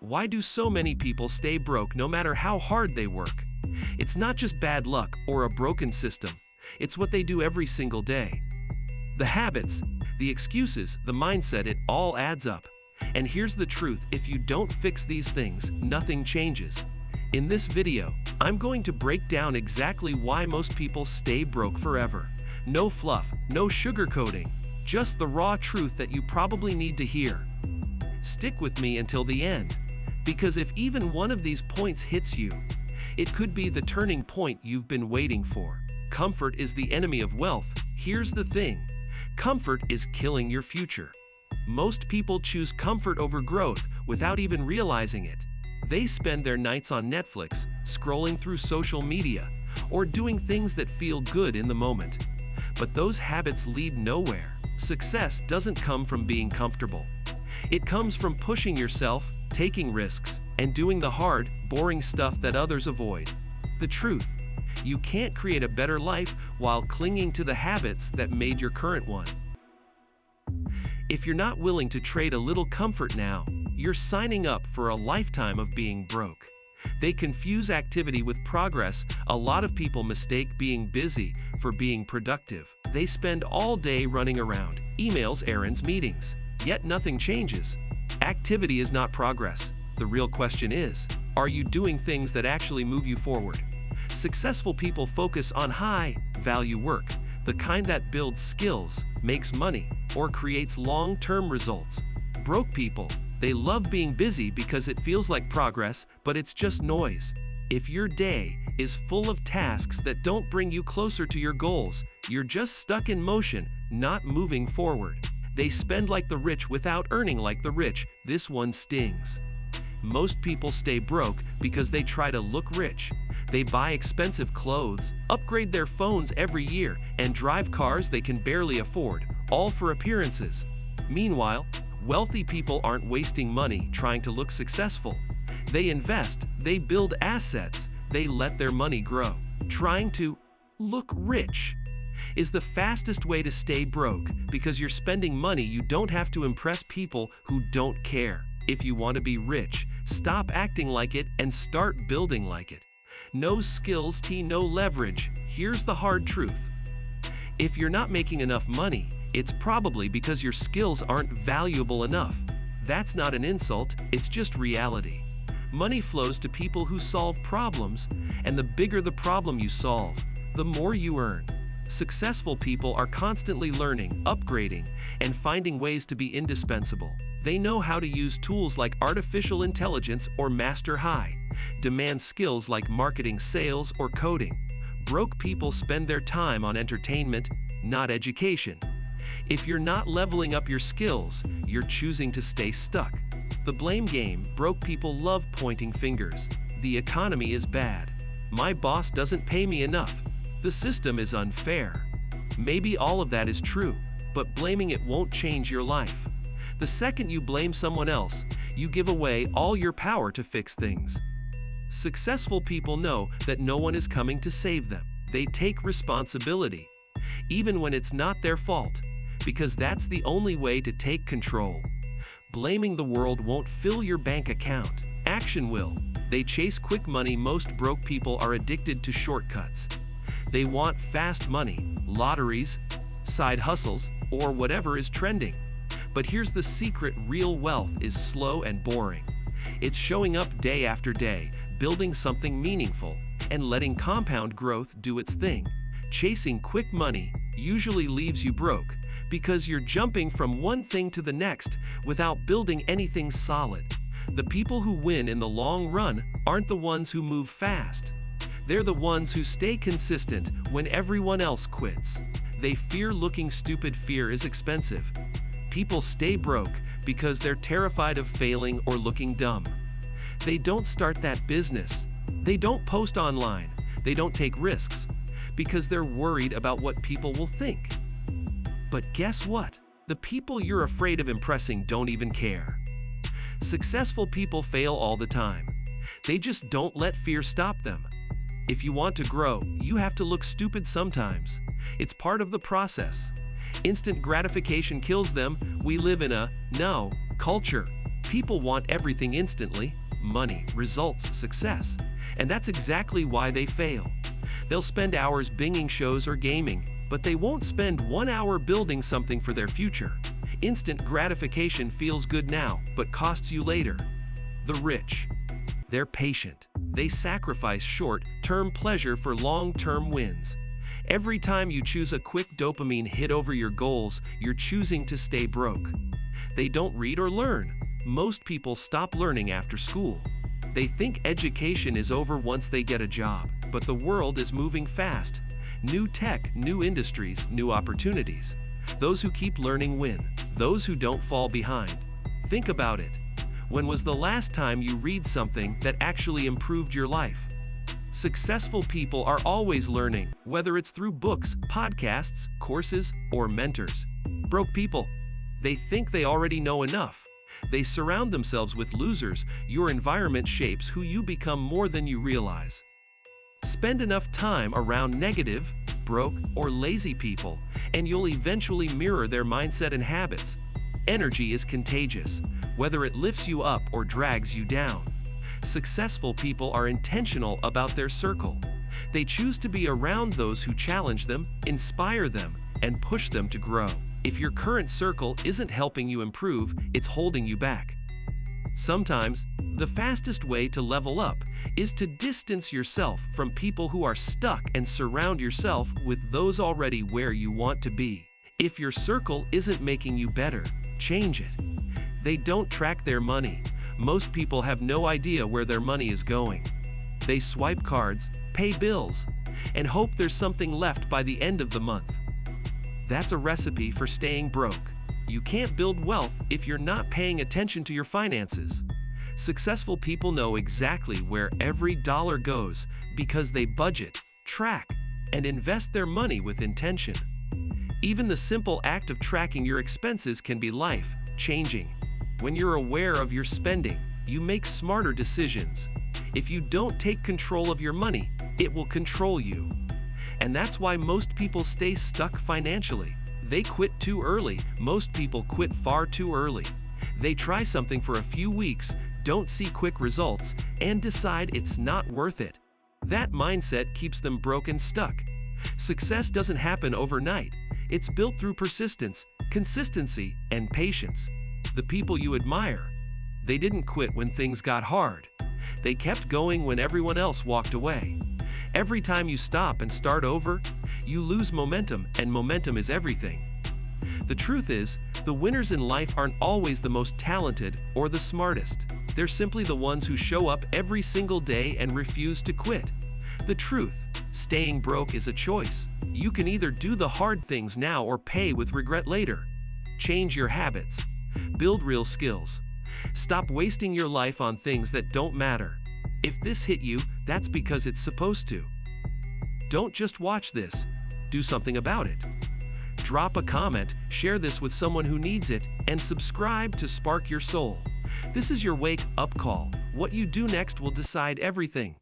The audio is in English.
Why do so many people stay broke no matter how hard they work? It's not just bad luck or a broken system. It's what they do every single day. The habits, the excuses, the mindset, it all adds up. And here's the truth, if you don't fix these things, nothing changes. In this video, I'm going to break down exactly why most people stay broke forever. No fluff, no sugarcoating, just the raw truth that you probably need to hear. Stick with me until the end, because if even one of these points hits you, it could be the turning point you've been waiting for. Comfort is the enemy of wealth. Here's the thing, comfort is killing your future. Most people choose comfort over growth without even realizing it. They spend their nights on Netflix, scrolling through social media, or doing things that feel good in the moment. But those habits lead nowhere. Success doesn't come from being comfortable. It comes from pushing yourself, taking risks, and doing the hard, boring stuff that others avoid. The truth, you can't create a better life while clinging to the habits that made your current one. If you're not willing to trade a little comfort now, you're signing up for a lifetime of being broke. They confuse activity with progress. A lot of people mistake being busy for being productive. They spend all day running around, emails, errands, meetings, yet nothing changes. Activity is not progress. The real question is, are you doing things that actually move you forward? Successful people focus on high-value work, the kind that builds skills, makes money, or creates long-term results. Broke people, they love being busy because it feels like progress, but it's just noise. If your day is full of tasks that don't bring you closer to your goals, you're just stuck in motion, not moving forward. They spend like the rich without earning like the rich. This one stings. Most people stay broke because they try to look rich. They buy expensive clothes, upgrade their phones every year, and drive cars they can barely afford, all for appearances. Meanwhile, wealthy people aren't wasting money trying to look successful. They invest, they build assets, they let their money grow. Trying to look rich is the fastest way to stay broke because you're spending money you don't have to impress people who don't care. If you want to be rich, stop acting like it and start building like it. No skills, no leverage. Here's the hard truth. If you're not making enough money, it's probably because your skills aren't valuable enough. That's not an insult, it's just reality. Money flows to people who solve problems, and the bigger the problem you solve, the more you earn. Successful people are constantly learning, upgrading, and finding ways to be indispensable. They know how to use tools like artificial intelligence or master high-demand skills like marketing, sales, or coding. Broke people spend their time on entertainment, not education. If you're not leveling up your skills, you're choosing to stay stuck. The blame game, broke people love pointing fingers. The economy is bad. My boss doesn't pay me enough. The system is unfair. Maybe all of that is true, but blaming it won't change your life. The second you blame someone else, you give away all your power to fix things. Successful people know that no one is coming to save them. They take responsibility, even when it's not their fault, because that's the only way to take control. Blaming the world won't fill your bank account. Action will. They chase quick money. Most broke people are addicted to shortcuts. They want fast money, lotteries, side hustles, or whatever is trending. But here's the secret, real wealth is slow and boring. It's showing up day after day, building something meaningful, and letting compound growth do its thing. Chasing quick money usually leaves you broke because you're jumping from one thing to the next without building anything solid. The people who win in the long run aren't the ones who move fast. They're the ones who stay consistent when everyone else quits. They fear looking stupid. Fear is expensive. People stay broke because they're terrified of failing or looking dumb. They don't start that business. They don't post online. They don't take risks because they're worried about what people will think. But guess what? The people you're afraid of impressing don't even care. Successful people fail all the time. They just don't let fear stop them. If you want to grow, you have to look stupid sometimes. It's part of the process. Instant gratification kills them. We live in a "no" culture. People want everything instantly: money, results, success. And that's exactly why they fail. They'll spend hours binging shows or gaming, but they won't spend 1 hour building something for their future. Instant gratification feels good now, but costs you later. The rich. They're patient. They sacrifice short-term pleasure for long-term wins. Every time you choose a quick dopamine hit over your goals, you're choosing to stay broke. They don't read or learn. Most people stop learning after school. They think education is over once they get a job, but the world is moving fast. New tech, new industries, new opportunities. Those who keep learning win. Those who don't fall behind. Think about it. When was the last time you read something that actually improved your life? Successful people are always learning, whether it's through books, podcasts, courses, or mentors. Broke people. They think they already know enough. They surround themselves with losers. Your environment shapes who you become more than you realize. Spend enough time around negative, broke, or lazy people, and you'll eventually mirror their mindset and habits. Energy is contagious, whether it lifts you up or drags you down. Successful people are intentional about their circle. They choose to be around those who challenge them, inspire them, and push them to grow. If your current circle isn't helping you improve, it's holding you back. Sometimes, the fastest way to level up is to distance yourself from people who are stuck and surround yourself with those already where you want to be. If your circle isn't making you better, change it. They don't track their money. Most people have no idea where their money is going. They swipe cards, pay bills, and hope there's something left by the end of the month. That's a recipe for staying broke. You can't build wealth if you're not paying attention to your finances. Successful people know exactly where every dollar goes because they budget, track, and invest their money with intention. Even the simple act of tracking your expenses can be life-changing. When you're aware of your spending, you make smarter decisions. If you don't take control of your money, it will control you. And that's why most people stay stuck financially. They quit too early. Most people quit far too early. They try something for a few weeks, don't see quick results, and decide it's not worth it. That mindset keeps them broke and stuck. Success doesn't happen overnight. It's built through persistence, consistency, and patience. The people you admire, they didn't quit when things got hard. They kept going when everyone else walked away. Every time you stop and start over, you lose momentum, and momentum is everything. The truth is, the winners in life aren't always the most talented or the smartest. They're simply the ones who show up every single day and refuse to quit. The truth, staying broke is a choice. You can either do the hard things now or pay with regret later. Change your habits. Build real skills. Stop wasting your life on things that don't matter. If this hit you, that's because it's supposed to. Don't just watch this. Do something about it. Drop a comment, share this with someone who needs it, and subscribe to Spark Your Soul. This is your wake-up call. What you do next will decide everything.